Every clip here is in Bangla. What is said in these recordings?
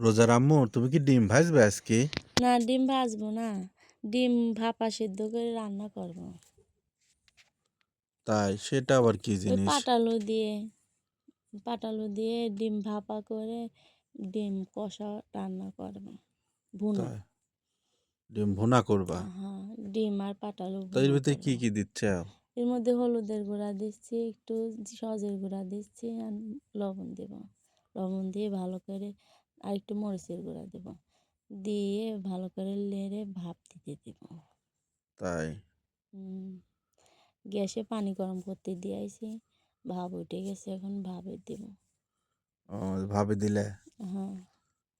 রোজার আম্মু তুমি কি ডিম ভাজবে আজকে? না, ডিম ভাজবো না। ডিম ভাপা সিদ্ধ করে রান্না করব। তাই সেটা আবার কি ওই জিনিস? পাটালু দিয়ে ডিম ভাপা করে ডিম কষা রান্না করব। ভুনা। তাই ডিম ভুনা করবা? হ্যাঁ, ডিম আর পাটালু তো এর ভুনা ভিতরে করব। কি কি দিচ্ছে? এর মধ্যে হলুদের গুঁড়া দিচ্ছি, একটু সজের গুঁড়া দিচ্ছি, আর লবণ দেব। লবণ দিয়ে ভালো করে, আর একটু মরিচের গুঁড়া দেব, দিয়ে ভালো করে নেড়ে ভাপ দিতে দেব। তাই গ্যাসে পানি গরম করতে দিয়ে আইছি, ভাপ উঠে গেছে, এখন ভাপে দেব। ভাবে দিলে? হ্যাঁ।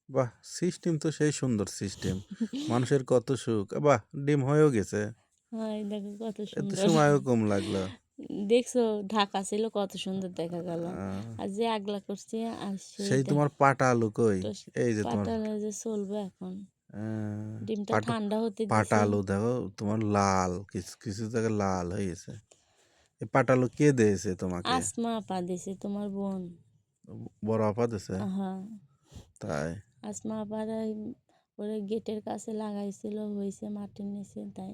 বাহ, সিস্টেম তো সেই সুন্দর সিস্টেম। মানুষের কত সুখ। বাহ, ডিম হয়েও গেছে। হ্যাঁ, এই দেখো কত এত সুন্দর। সময়ও কম লাগলো। দেখছো, ঢাকা ছিল কত সুন্দর দেখা গেল। আহ, আর যে আগলা করছে, আর সেই সেই তোমার পাটা আলু কই? তো এই যে তোমার পাটালে যে চলবে এখন। ডিমটা পাটা ঠান্ডা হতে পাটা দিছি। আলু দেখো তোমার লাল, কিছু কিছু জায়গায় লাল হয়ে গেছে। এই পাটা আলু কে দিয়েছে তোমাকে? আসমা আপা দিছে, তোমার বোন। বড় আপা দিছে? হ্যাঁ, তাই আসমা আপারা ওরে গেটের কাছে লাগাইছিল, হয়েছে মাটির নিচে, তাই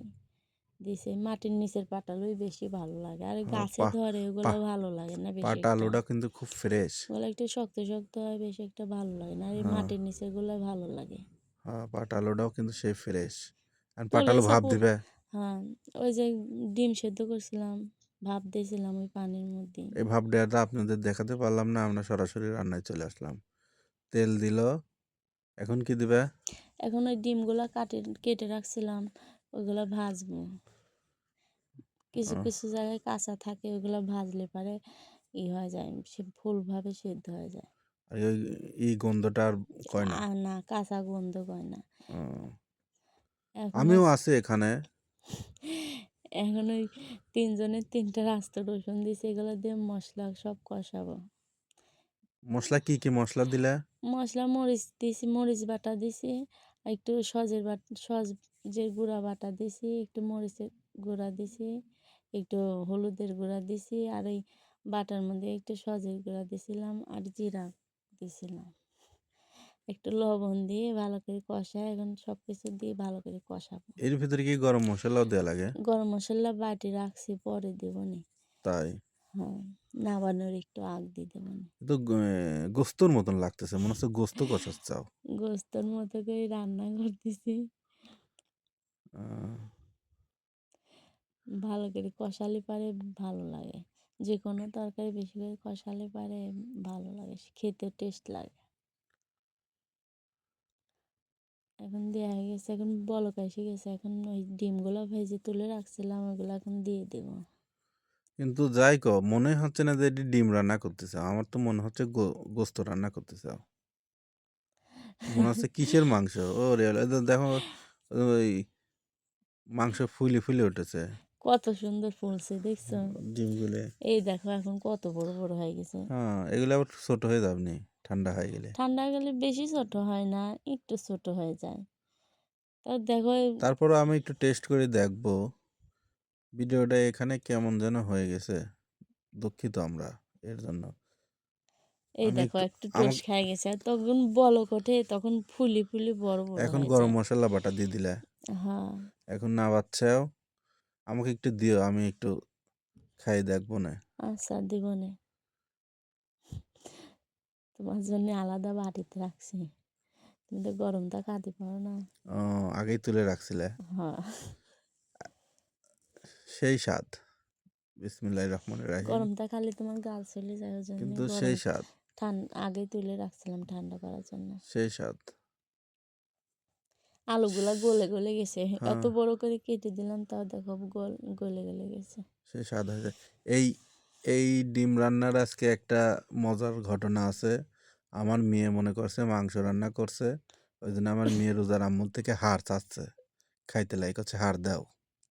দিছে। মাটির নিচের পাটালুই বেশি ভালো লাগে, আর ওই গাছে পা ধরে পা ওগুলো ভালো লাগে না বেশি পাটা একটা। আলুটা কিন্তু খুব ফ্রেশ। ওগুলো একটু শক্ত শক্ত হয়, বেশি একটা ভালো লাগে না। আর এই হ্যাঁ মাটির নিচের গুলো ভালো লাগে। হ্যাঁ, পাটা আলুটাও কিন্তু সেই ফ্রেশ। আর পাটা তোলে আলু ভাপ সাপু। দিবে? হ্যাঁ, ওই যে ডিম সেদ্ধ করছিলাম, ভাপ দিয়েছিলাম ওই পানির মধ্যে। এই ভাপ দেওয়াটা আপনাদের দেখাতে পারলাম না, আমরা সরাসরি রান্নায় চলে আসলাম। তেল দিল, এখন কি দিবে? এখন ওই ডিমগুলা কেটে রাখছিলাম, ওইগুলো ভাজবো। কিছু আহ, কিছু জায়গায় কাঁচা থাকে, ওইগুলো ভাজলে পারে হয়ে যায়, সে ফুলভাবে সেদ্ধ হয়ে যায়। আর ওই এই গন্ধটা আর কয় না। আর না, কাঁচা গন্ধ কয় না। আহ, এখন আমিও আছি এখানে। এখন ওই তিনজনের তিনটা আস্ত রসুন দিছি, এগুলো দিয়ে মশলা সব কষাবো। মশলা কি কি মশলা দিলে? মশলা মরিচ দিছি, মরিচ বাটা দিছি, আর একটু সজের গুঁড়া বাটা দিছি, একটু মরিচের গুঁড়া দিছি, একটু হলুদের গুঁড়া দিছি, আর ওই বাটার মধ্যে একটু সজের গুঁড়া দিছিলাম, আর জিরা দিছিলাম। একটু লবণ দিয়ে ভালো করে কষায়, এখন সব কিছু দিয়ে ভালো করে কষাবো। এর ভিতরে কি গরম মশলাও দেওয়া লাগে? গরম মশলা বাটি রাখছি, পরে দেবো নি। তাই হ্যাঁ, নামানোর একটু আগ দিয়ে দেবো নি। তো গোস্তর মতন লাগতেছে, মনে হচ্ছে গোস্ত কষাচ্ছাও। গোস্তর মতো করে রান্না করতেছি। আহ, ভালো করে কষালে পারে ভালো লাগে। যে কোনো তরকারি বেশি করে কষালে পারে ভালো লাগে, খেতে টেস্ট লাগে। এখন দেওয়া হয়ে গেছে, এখন বলক এসে গেছে, এখন ওই ডিমগুলো ভেজে তুলে রাখছিলাম, ওগুলো এখন দিয়ে দেবো। কিন্তু যাই কো, মনে হচ্ছে না যে এটি ডিম রান্না করতেছে, আমার তো মনে হচ্ছে গোস্ত রান্না করতেছে। মনে হচ্ছে কিসের মাংস? ও রে, দেখো ওই মাংস ফুলে ফুলে উঠেছে কত সুন্দর ফুলছে দেখছো? ডিমগুলো। এই দেখো এখন কত বড় বড় হয়ে গেছে। হ্যাঁ, এগুলো আবার ছোট হয়ে যাবে নি ঠান্ডা হয়ে গেলে। ঠান্ডা গেলে বেশি ছোট হয় না, একটু ছোট হয়ে যায়। তা দেখো তারপরও আমি একটু টেস্ট করে দেখবো ভিডিওটা এখানে কেমন যেন হয়ে গেছে। দুঃখিত আমরা এর জন্য। এই আমি দেখো একটু একটু টোস্ট আমাকে খেয়ে গেছে, আর তখন বলক ওঠে, তখন ফুলি ফুলি বড় বড় এখন হয়ে গরম যায়। মশলা বাটা দিয়ে দিলে, হ্যাঁ। এখন না বাচ্চাও আমাকে একটু দিও, আমি একটু খাই দেখবো না। আচ্ছা, দিব নে। তোমার জন্য আলাদা বাটিতে রাখছি, তুমি তো গরমটা খাতে পারো না। আগেই তুলে রাখছিলে? হ্যাঁ, সেই স্বাদ। বিসমিল্লাহির রহমানির রহিম। গরমটা খালি তোমার গাল চলে যায়, ওই জন্য কিন্তু গরম সেই স্বাদ, আগে তুলে রাখছিলাম ঠান্ডা করার জন্য। সেই স্বাদ। আলুগুলা গলে গলে গেছে, এত হ্যাঁ, বড় করে কেটে দিলাম, তাও দেখো গলে গলে গেছে। সেই স্বাদ হয়েছে। এই এই ডিম রান্নার আজকে একটা মজার ঘটনা আছে। আমার মেয়ে মনে করছে মাংস রান্না করছে, ওই জন্য আমার মেয়ে রোজার আম্মুর থেকে হাড় চাচ্ছে, খাইতে লাই করছে, হাড় দাও।